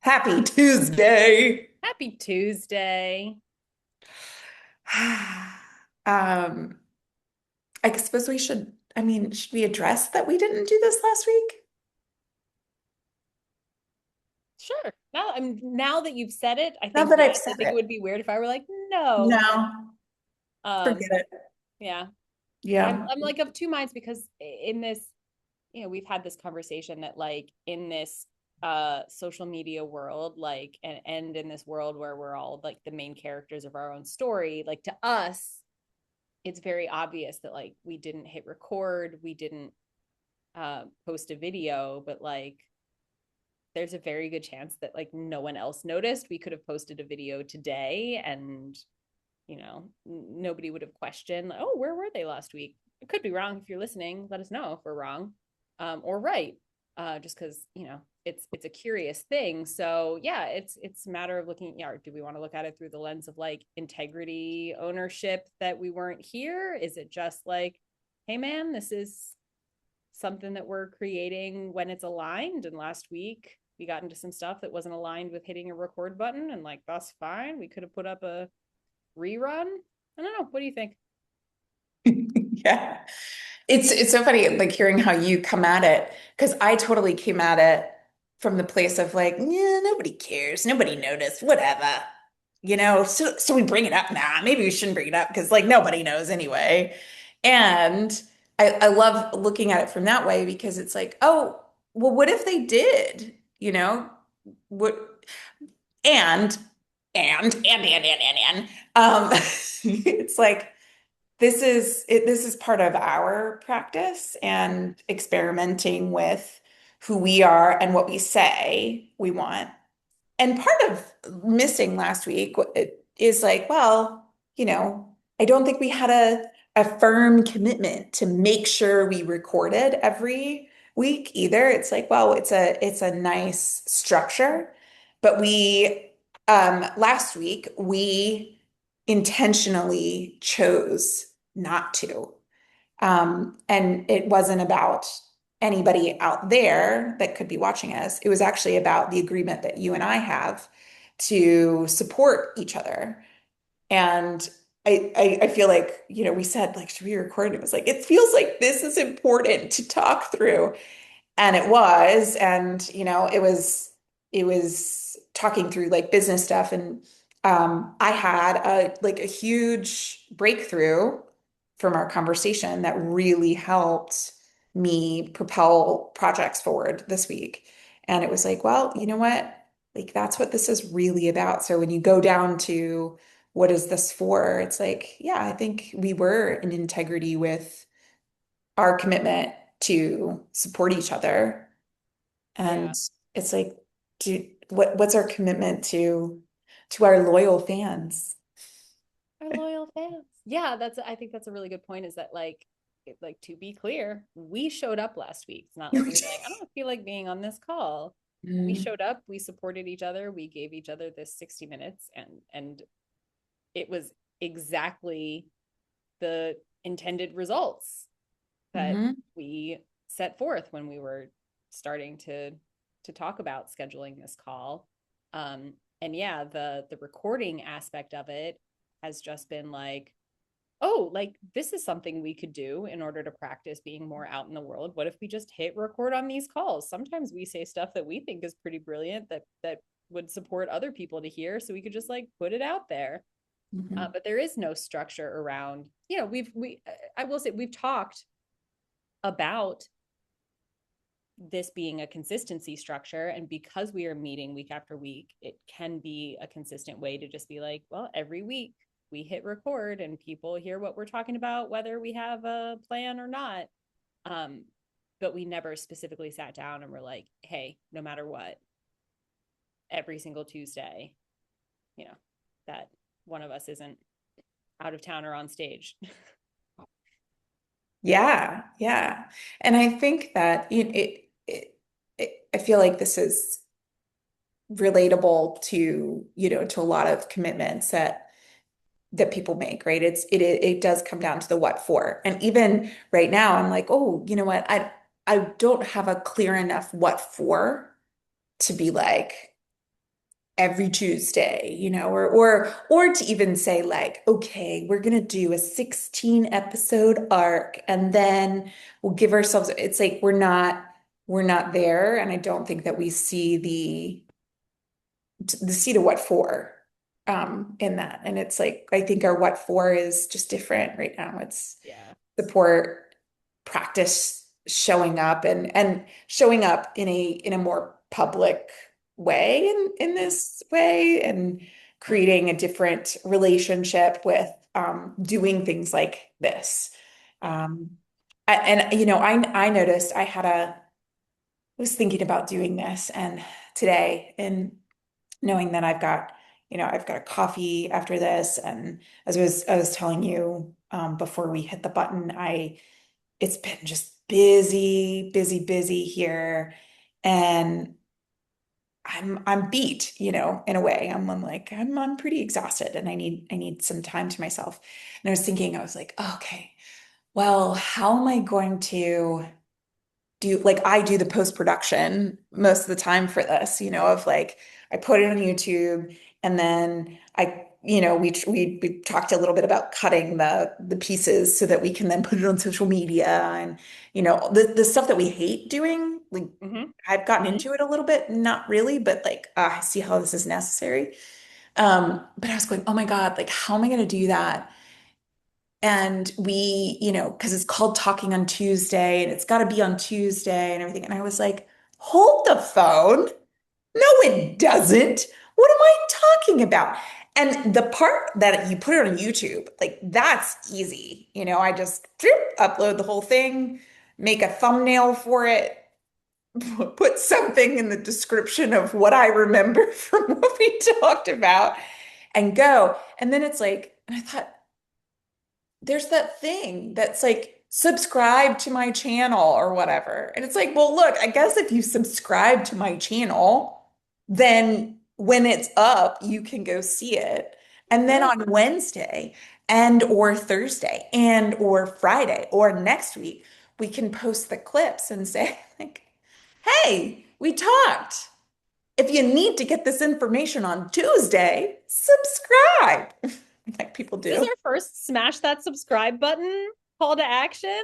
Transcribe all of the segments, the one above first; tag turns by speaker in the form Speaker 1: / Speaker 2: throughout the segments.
Speaker 1: Happy Tuesday.
Speaker 2: Happy Tuesday.
Speaker 1: Um, I suppose should we address that we didn't do this last week?
Speaker 2: Sure. Now that you've said it, I
Speaker 1: Now
Speaker 2: think
Speaker 1: that I've
Speaker 2: yes.
Speaker 1: said
Speaker 2: I think it
Speaker 1: it.
Speaker 2: would be weird if I were like, no.
Speaker 1: No,
Speaker 2: Um,
Speaker 1: forget it.
Speaker 2: yeah. I'm
Speaker 1: Yeah.
Speaker 2: I'm like of two minds because in this, we've had this conversation that like in this social media world, like and in this world where we're all like the main characters of our own story, like to us, it's very obvious that like we didn't hit record, we didn't post a video, but like there's a very good chance that like no one else noticed. We could have posted a video today and nobody would have questioned, like, oh, where were they last week? It could be wrong. If you're listening, let us know if we're wrong, or right. Just because it's a curious thing. So yeah, it's a matter of looking. Yeah, do we want to look at it through the lens of like integrity, ownership that we weren't here? Is it just like, hey man, this is something that we're creating when it's aligned? And last week we got into some stuff that wasn't aligned with hitting a record button, and like that's fine. We could have put up a rerun. I don't know. What do you think?
Speaker 1: Yeah. It's so funny, like hearing how you come at it, because I totally came at it from the place of like, yeah, nobody cares, nobody noticed, whatever. So we bring it up now. Maybe we shouldn't bring it up because like nobody knows anyway. And I love looking at it from that way because it's like, oh, well, what if they did? You know, what and it's like this is part of our practice and experimenting with who we are and what we say we want. And part of missing last week is like, well, I don't think we had a firm commitment to make sure we recorded every week either. It's like, well, it's a nice structure, but we last week we intentionally chose not to. And it wasn't about anybody out there that could be watching us. It was actually about the agreement that you and I have to support each other. And I feel like, we said like, should we record? It was like, it feels like this is important to talk through. And it was, and it was talking through like business stuff. And I had a huge breakthrough from our conversation that really helped me propel projects forward this week. And it was like, well, you know what? Like that's what this is really about. So when you go down to what is this for? It's like, yeah, I think we were in integrity with our commitment to support each other. And
Speaker 2: Yeah,
Speaker 1: it's like, what's our commitment to our loyal fans?
Speaker 2: our loyal fans. Yeah, I think that's a really good point. Is that like to be clear, we showed up last week. It's not like we were like, I don't feel like being on this call. We
Speaker 1: Mhm.
Speaker 2: showed up. We supported each other. We gave each other this 60 minutes, and it was exactly the intended results that
Speaker 1: Mhm.
Speaker 2: we set forth when we were starting to talk about scheduling this call. And yeah, the recording aspect of it has just been like, oh, like this is something we could do in order to practice being more out in the world. What if we just hit record on these calls? Sometimes we say stuff that we think is pretty brilliant that would support other people to hear, so we could just like put it out there.
Speaker 1: Mhm.
Speaker 2: But there is no structure around. We I will say we've talked about this being a consistency structure, and because we are meeting week after week, it can be a consistent way to just be like, well, every week we hit record and people hear what we're talking about whether we have a plan or not. um but we never specifically sat down and were like, hey, no matter what, every single Tuesday, you know that one of us isn't out of town or on stage.
Speaker 1: Yeah, yeah. And I think that I feel like this is relatable to a lot of commitments that people make, right? It does come down to the what for. And even right now, I'm like, oh, you know what? I don't have a clear enough what for to be like, every Tuesday, or to even say like, okay, we're gonna do a 16 episode arc and then we'll give ourselves, it's like we're not there. And I don't think that we see the see to what for in that. And it's like I think our what for is just different right now. It's
Speaker 2: Yeah.
Speaker 1: support, practice showing up and showing up in a more public way in this way and creating a different relationship with doing things like this.
Speaker 2: Yeah.
Speaker 1: Um, and I noticed I was thinking about doing this and today and knowing that I've got a coffee after this and as I was telling you before we hit the button, it's been just busy, busy, busy here. And I'm beat, in a way. I'm like, I'm pretty exhausted and I need some time to myself. And I was thinking, I was like, oh, okay, well, how am I going to I do the post-production most of the time for this, of like I put it on YouTube and then we talked a little bit about cutting the pieces so that we can then put it on social media and the stuff that we hate doing. Like
Speaker 2: Hmm.
Speaker 1: I've gotten
Speaker 2: Hmm.
Speaker 1: into it a little bit, not really, but like I see how this is necessary. But I was going, oh my God, like how am I going to do that? And because it's called Talking on Tuesday and it's got to be on Tuesday and everything. And I was like, hold the phone. No, it doesn't. What am I talking about? And the part that you put it on YouTube, like that's easy. I just upload the whole thing, make a thumbnail for it, put something in the description of what I remember from what we talked about and go. And then it's like, and I thought, there's that thing that's like subscribe to my channel or whatever. And it's like, well, look, I guess if you subscribe to my channel, then when it's up, you can go see it. And then
Speaker 2: Yeah.
Speaker 1: on Wednesday and or Thursday and or Friday or next week, we can post the clips and say like, hey, we talked. If you need to get this information on Tuesday, subscribe, like people
Speaker 2: Is this
Speaker 1: do.
Speaker 2: our first smash that subscribe button call to action?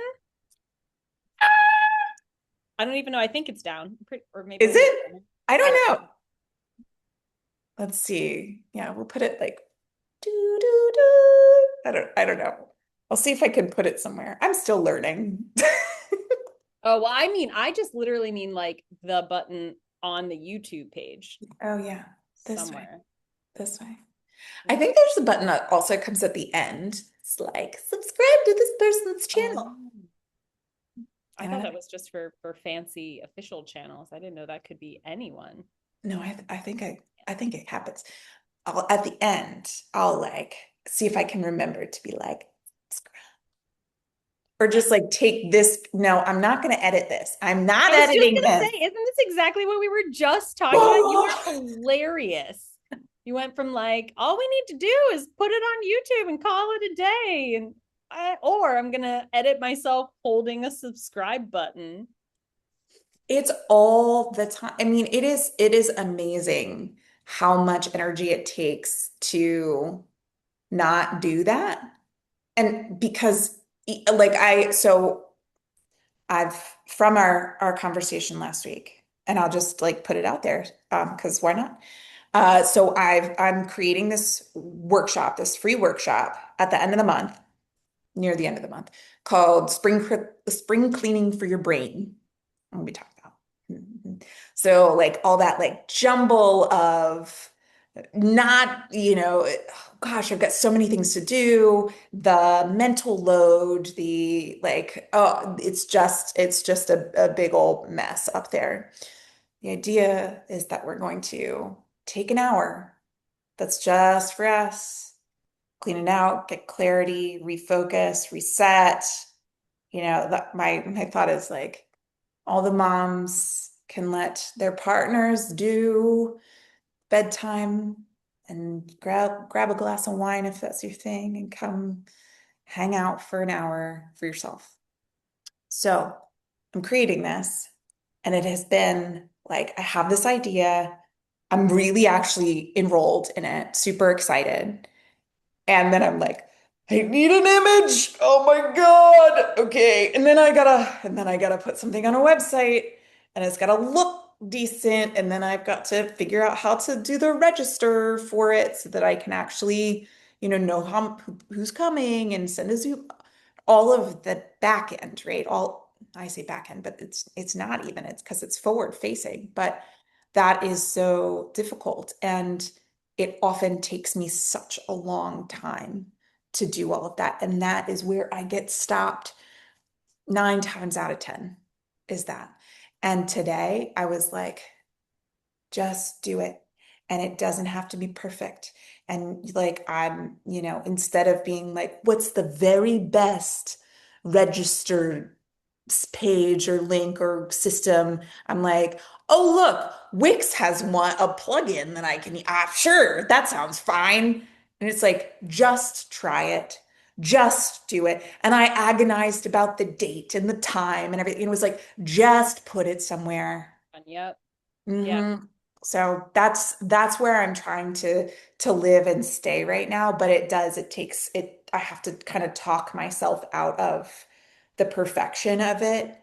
Speaker 2: I don't even know. I think it's down. Or maybe
Speaker 1: Is
Speaker 2: we just.
Speaker 1: it? I
Speaker 2: I
Speaker 1: don't
Speaker 2: don't
Speaker 1: know. Let's see. Yeah, we'll put it like do do do. I don't know. I'll see if I can put it somewhere. I'm still learning.
Speaker 2: Oh, well, I mean, I just literally mean like the button on the YouTube page
Speaker 1: Oh yeah, this way.
Speaker 2: somewhere.
Speaker 1: This way. I
Speaker 2: Yeah.
Speaker 1: think there's a button that also comes at the end. It's like subscribe to this person's
Speaker 2: Oh,
Speaker 1: channel.
Speaker 2: I
Speaker 1: And
Speaker 2: thought
Speaker 1: I
Speaker 2: that was just for fancy official channels. I didn't know that could be anyone.
Speaker 1: no, I think it happens. At the end, I'll like see if I can remember to be like subscribe. Or just like take this. No, I'm not going to edit this. I'm not
Speaker 2: I was just
Speaker 1: editing
Speaker 2: gonna
Speaker 1: this.
Speaker 2: say, isn't this exactly what we were just talking about? You
Speaker 1: Oh,
Speaker 2: are hilarious. You went from like, all we need to do is put it on YouTube and call it a day, and or I'm gonna edit myself holding a subscribe button.
Speaker 1: it's all the time. I mean, it is amazing how much energy it takes to not do that. And because like I've from our conversation last week, and I'll just like put it out there because why not? So I'm creating this workshop, this free workshop at the end of the month, near the end of the month, called Spring Cleaning for Your Brain. What we talked about. Mhm. So like all that like jumble of not, gosh, I've got so many things to do, the mental load, the like, oh, it's just a big old mess up there. The idea is that we're going to take an hour that's just for us, clean it out, get clarity, refocus, reset. That my thought is like all the moms can let their partners do bedtime and grab a glass of wine if that's your thing and come hang out for an hour for yourself. So I'm creating this and it has been like I have this idea. I'm really actually enrolled in it, super excited. And then I'm like, I need an image. Oh my God. Okay. And then I gotta put something on a website and it's gotta look decent. And then I've got to figure out how to do the register for it so that I can actually, know who's coming and send a Zoom, all of the back end, right? I say back end, but it's not even, it's because it's forward facing. But that is so difficult. And it often takes me such a long time to do all of that. And that is where I get stopped 9 times out of 10 is that. And today I was like, just do it. And it doesn't have to be perfect. And like, instead of being like, what's the very best registered page or link or system, I'm like, oh, look, Wix has a plugin that I can, sure, that sounds fine. And it's like, just try it. Just do it. And I agonized about the date and the time and everything. It was like, just put it somewhere.
Speaker 2: Yep. Yeah.
Speaker 1: hmm So that's where I'm trying to live and stay right now, but it takes it I have to kind of talk myself out of the perfection of it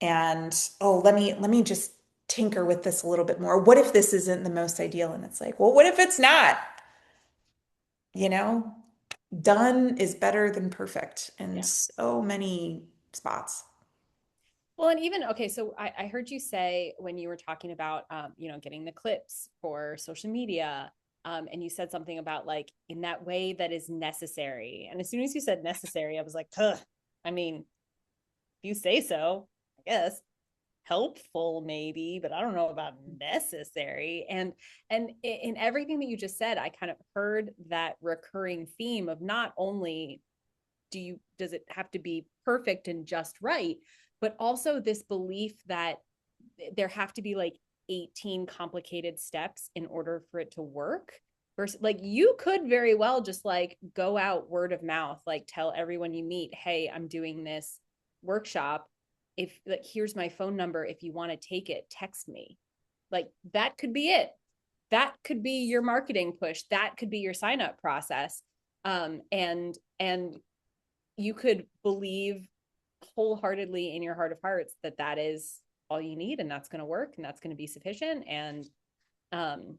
Speaker 1: and oh, let me just tinker with this a little bit more. What if this isn't the most ideal? And it's like, well, what if it's not? You know, done is better than perfect in
Speaker 2: Yeah.
Speaker 1: so many spots.
Speaker 2: Well, and even okay, so I heard you say when you were talking about getting the clips for social media, and you said something about like in that way that is necessary. And as soon as you said necessary, I was like, huh, I mean, if you say so, I guess. Helpful maybe, but I don't know about necessary. And in everything that you just said, I kind of heard that recurring theme of not only does it have to be perfect and just right, but also this belief that there have to be like 18 complicated steps in order for it to work versus like you could very well just like go out word of mouth, like tell everyone you meet, hey, I'm doing this workshop, if like here's my phone number, if you want to take it, text me. Like that could be it. That could be your marketing push, that could be your sign up process. And you could believe wholeheartedly in your heart of hearts that that is all you need and that's going to work and that's going to be sufficient. Um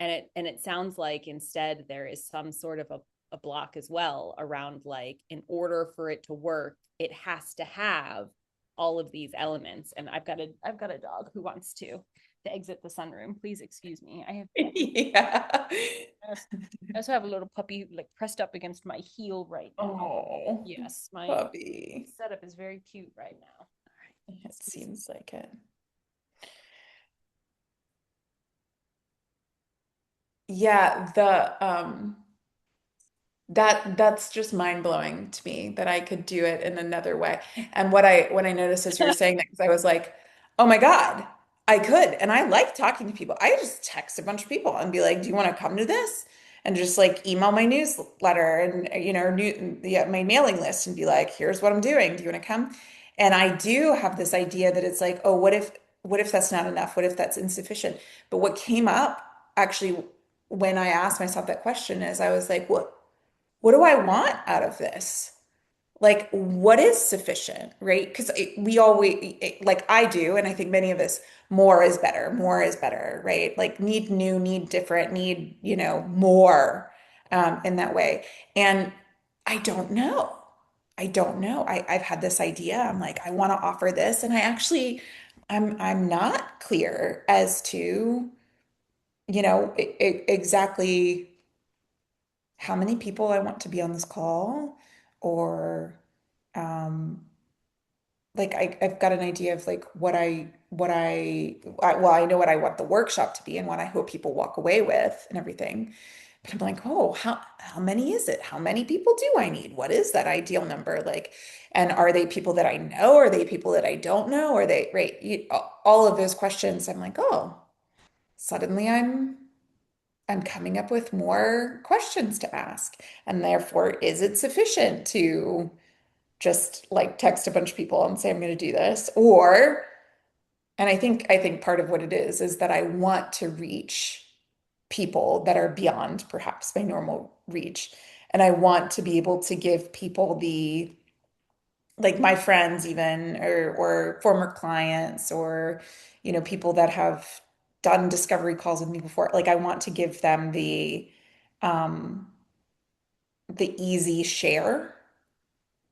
Speaker 2: and it sounds like instead there is some sort of a block as well around like in order for it to work it has to have all of these elements. And I've got a dog who wants to exit the sunroom. Please excuse me.
Speaker 1: Yeah.
Speaker 2: I also have a little puppy like pressed up against my heel right now.
Speaker 1: Oh,
Speaker 2: Yes, my
Speaker 1: puppy.
Speaker 2: setup is very cute right now. All right.
Speaker 1: It seems like it. Yeah, that's just mind-blowing to me that I could do it in another way. And what I noticed as you were saying that, because I was like, oh my God, I could. And I like talking to people. I just text a bunch of people and be like, do you want to come to this? And just like email my newsletter and yeah, my mailing list and be like, here's what I'm doing. Do you want to come? And I do have this idea that it's like, oh, what if that's not enough? What if that's insufficient? But what came up actually when I asked myself that question is I was like, what do I want out of this? Like, what is sufficient, right? Because we always, like I do, and I think many of us, more is better, right? Like, need new, need different, need, more in that way. And I don't know. I don't know. I've had this idea. I'm like, I want to offer this, and I'm not clear as to, exactly how many people I want to be on this call or um like I've got an idea of like well, I know what I want the workshop to be and what I hope people walk away with and everything. But I'm like, oh, how many is it? How many people do I need? What is that ideal number? Like, and are they people that I know? Are they people that I don't know? Are they right? All of those questions. I'm like, oh, suddenly I'm coming up with more questions to ask. And therefore, is it sufficient to just like text a bunch of people and say, I'm going to do this? Or And I think part of what it is that I want to reach people that are beyond perhaps my normal reach. And I want to be able to give people the like my friends even or former clients or people that have done discovery calls with me before. Like I want to give them um the easy share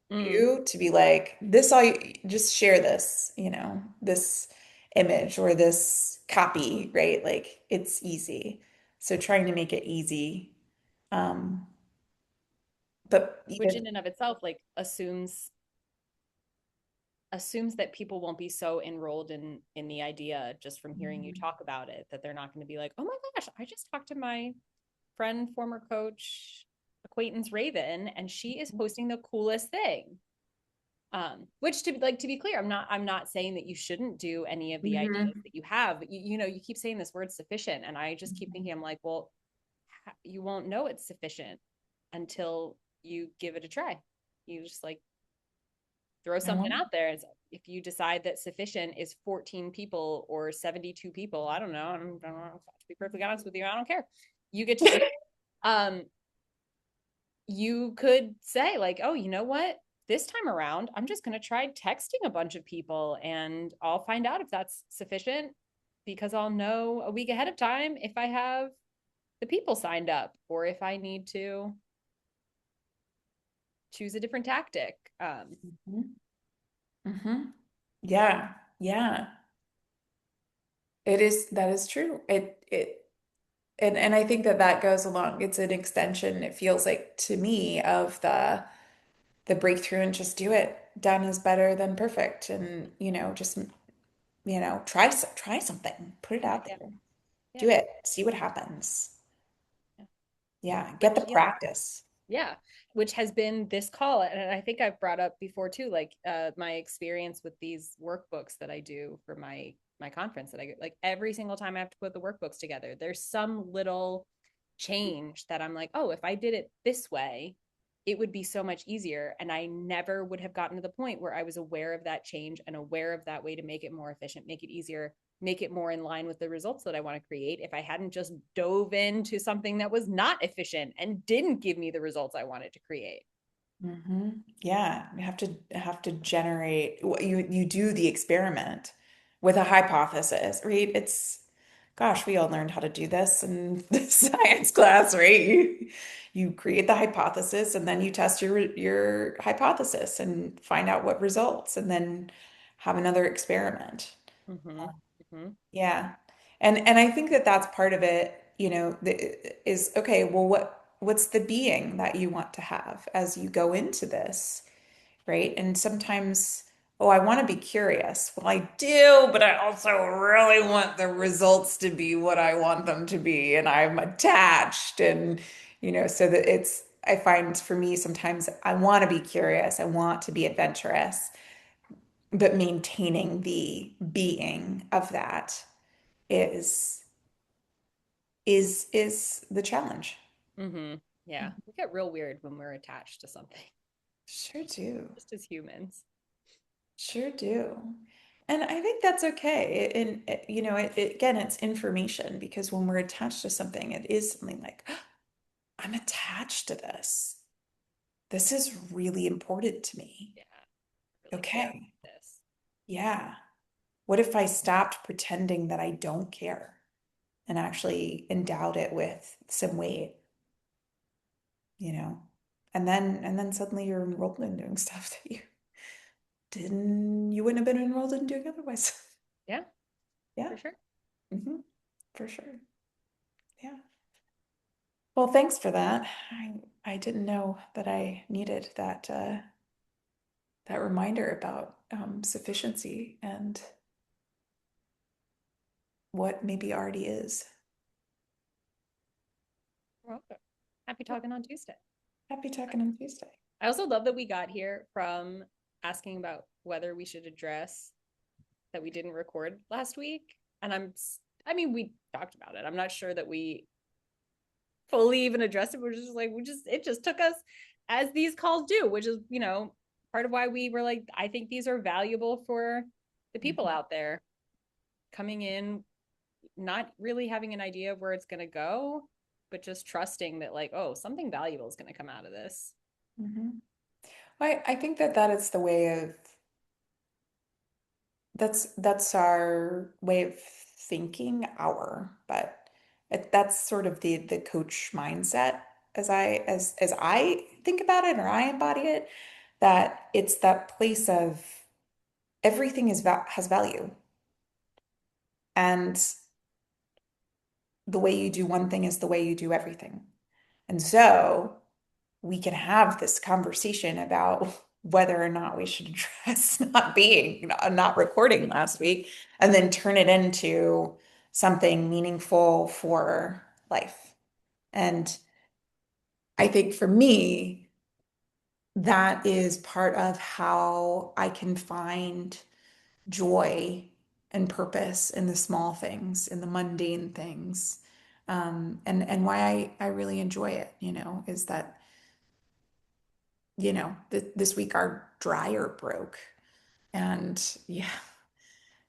Speaker 2: Mm.
Speaker 1: you to be like this all you just share this, this image or this copy, right? Like it's easy. So trying to make it easy. Um, but
Speaker 2: Which
Speaker 1: even
Speaker 2: in and of itself like assumes that people won't be so enrolled in the idea just from hearing you talk about it that they're not going to be like, oh my gosh, I just talked to my friend, former coach, acquaintance Raven, and she is posting the coolest thing. Which to be clear, I'm not saying that you shouldn't do any of the ideas
Speaker 1: Mhm.
Speaker 2: that you have, but you keep saying this word sufficient, and I just keep thinking, I'm like, well, you won't know it's sufficient until you give it a try. You just like throw
Speaker 1: I
Speaker 2: something
Speaker 1: want
Speaker 2: out there. If you decide that sufficient is 14 people or 72 people, I don't know. To be perfectly honest with you, I don't care. You get to choose. Um, you could say like, oh, you know what? This time around, I'm just going to try texting a bunch of people and I'll find out if that's sufficient because I'll know a week ahead of time if I have the people signed up or if I need to choose a different tactic.
Speaker 1: Mhm. Mhm. Yeah, yeah. That is true. And I think that that goes along. It's an extension, it feels like to me, of the breakthrough and just do it. Done is better than perfect. And, just, try something. Put it out
Speaker 2: Yeah,
Speaker 1: there.
Speaker 2: yeah,
Speaker 1: Do it. See what happens.
Speaker 2: yeah.
Speaker 1: Yeah, get
Speaker 2: Which,
Speaker 1: the
Speaker 2: yeah,
Speaker 1: practice.
Speaker 2: yeah, which has been this call, and I think I've brought up before too, like my experience with these workbooks that I do for my conference that I get. Like every single time I have to put the workbooks together, there's some little change that I'm like, oh, if I did it this way, it would be so much easier. And I never would have gotten to the point where I was aware of that change and aware of that way to make it more efficient, make it easier, make it more in line with the results that I want to create if I hadn't just dove into something that was not efficient and didn't give me the results I wanted to create.
Speaker 1: Yeah, you have to generate you do the experiment with a hypothesis, right? Gosh, we all learned how to do this in the science class, right? You create the hypothesis and then you test your hypothesis and find out what results and then have another experiment.
Speaker 2: Mm-hmm. Mm-hmm.
Speaker 1: Yeah. And I think that that's part of it, is okay, well, what's the being that you want to have as you go into this, right? And sometimes, oh, I want to be curious. Well, I do, but I also really want the results to be what I want them to be, and I'm attached and so that I find for me sometimes I want to be curious, I want to be adventurous, but maintaining the being of that is is the challenge.
Speaker 2: Mm-hmm. Yeah, we get real weird when we're attached to something,
Speaker 1: Sure do.
Speaker 2: just as humans.
Speaker 1: Sure do. And I think that's okay. And again, it's information because when we're attached to something, it is something like, I'm attached to this. This is really important to me.
Speaker 2: Yeah, I really care
Speaker 1: Okay.
Speaker 2: about this.
Speaker 1: Yeah. What if I stopped pretending that I don't care and actually endowed it with some weight, you know? And then suddenly you're enrolled in doing stuff that you wouldn't have been enrolled in doing otherwise.
Speaker 2: Yeah,
Speaker 1: Yeah.
Speaker 2: for sure.
Speaker 1: Hmm. For sure. Yeah. Well, thanks for that. I didn't know that I needed that reminder about sufficiency and what maybe already is.
Speaker 2: You're welcome. Happy talking on Tuesday.
Speaker 1: Happy talking on Tuesday.
Speaker 2: I also love that we got here from asking about whether we should address that we didn't record last week. And I mean, we talked about it. I'm not sure that we fully even addressed it. We're just like, it just took us as these calls do, which is, part of why we were like, I think these are valuable for the people
Speaker 1: Mhm.
Speaker 2: out there. coming in not really having an idea of where it's going to go, but just trusting that, like, oh, something valuable is going to come out of this.
Speaker 1: Mhm. I think that that is the way of that's our way of thinking, but that's sort of the coach mindset as I think about it or I embody it, that it's that place of everything has value. And the way you do one thing is the way you do everything. And so we can have this conversation about whether or not we should address not recording last week, and then turn it into something meaningful for life. And I think for me, that is part of how I can find joy and purpose in the small things, in the mundane things. And why I really enjoy it, is that, th this week our dryer broke. And yeah,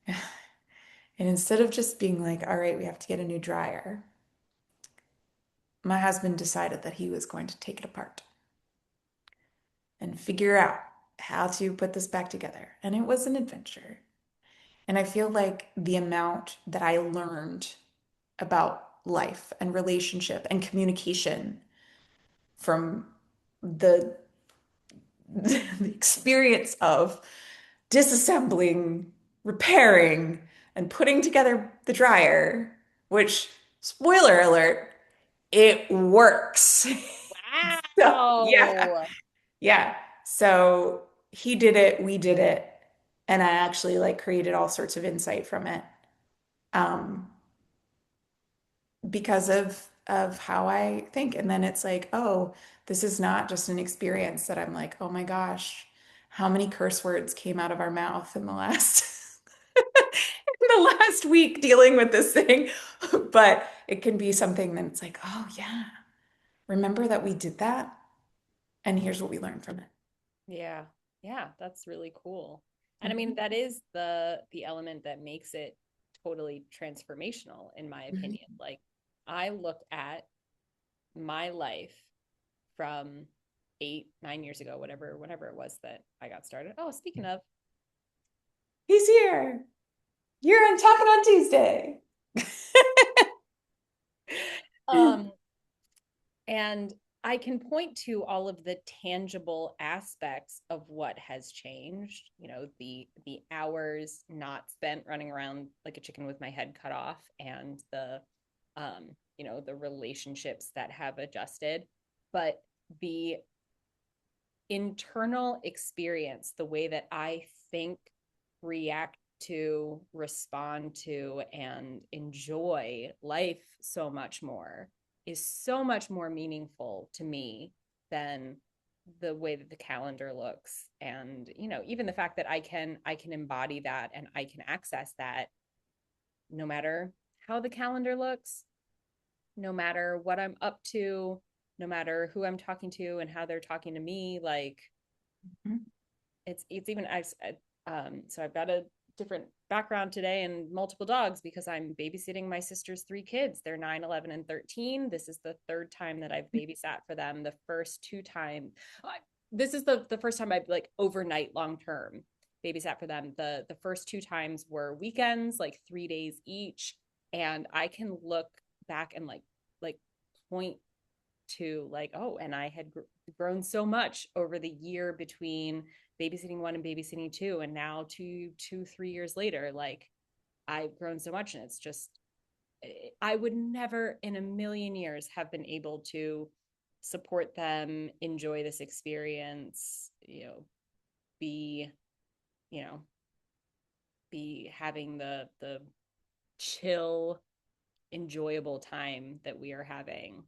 Speaker 1: and instead of just being like, all right, we have to get a new dryer, my husband decided that he was going to take it apart and figure out how to put this back together. And it was an adventure. And I feel like the amount that I learned about life and relationship and communication from the, the experience of disassembling, repairing, and putting together the dryer, which, spoiler alert, it works. So, yeah,
Speaker 2: Wow.
Speaker 1: yeah. So he did it, we did it, and I actually like created all sorts of insight from it. Um, because of how I think. And then it's like, oh, this is not just an experience that I'm like, oh my gosh, how many curse words came out of our mouth in the last in the last week dealing with this thing. But it can be something that it's like, oh yeah, remember that we did that? And here's what we learned from it.
Speaker 2: Yeah. Yeah, that's really cool. And I mean,
Speaker 1: Mhm,
Speaker 2: that is the element that makes it totally transformational, in my opinion.
Speaker 1: mhm.
Speaker 2: Like, I look at my life from 8, 9 years ago, whenever it was that I got started. Oh, speaking of,
Speaker 1: He's here. You're on Talking on Tuesday.
Speaker 2: um, and I can point to all of the tangible aspects of what has changed. The hours not spent running around like a chicken with my head cut off, and the relationships that have adjusted. But the internal experience, the way that I think, react to, respond to, and enjoy life so much more, is so much more meaningful to me than the way that the calendar looks. And even the fact that I can embody that and I can access that, no matter how the calendar looks, no matter what I'm up to, no matter who I'm talking to and how they're talking to me. Like, it's even so I've got a different background today and multiple dogs because I'm babysitting my sister's 3 kids. They're 9, 11, and 13. This is the third time that I've babysat for them. The first 2 times, this is the first time I've like overnight long term babysat for them. The first 2 times were weekends, like 3 days each, and I can look back and like point to, like, oh, and I had grown so much over the year between babysitting one and babysitting two, and now 3 years later, like, I've grown so much. And it's just, I would never in a million years have been able to support them, enjoy this experience, be you know be having the chill, enjoyable time that we are having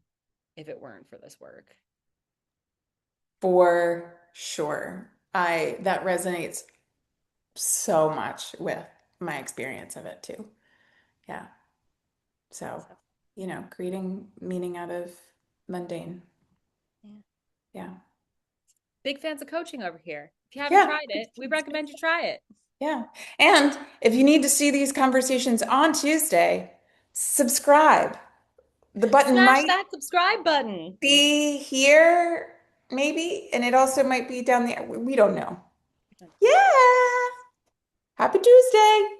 Speaker 2: if it weren't for this work.
Speaker 1: For sure. I That resonates so much with my experience of it too. Yeah. So,
Speaker 2: So,
Speaker 1: creating meaning out of mundane.
Speaker 2: yeah.
Speaker 1: Yeah.
Speaker 2: Big fans of coaching over here. If you haven't
Speaker 1: Yeah.
Speaker 2: tried it, we recommend you try it.
Speaker 1: Yeah. And if you need to see these conversations on Tuesday, subscribe. The button
Speaker 2: Smash
Speaker 1: might
Speaker 2: that subscribe button.
Speaker 1: be here, maybe, and it also might be down there. We don't know. Yeah. Happy Tuesday.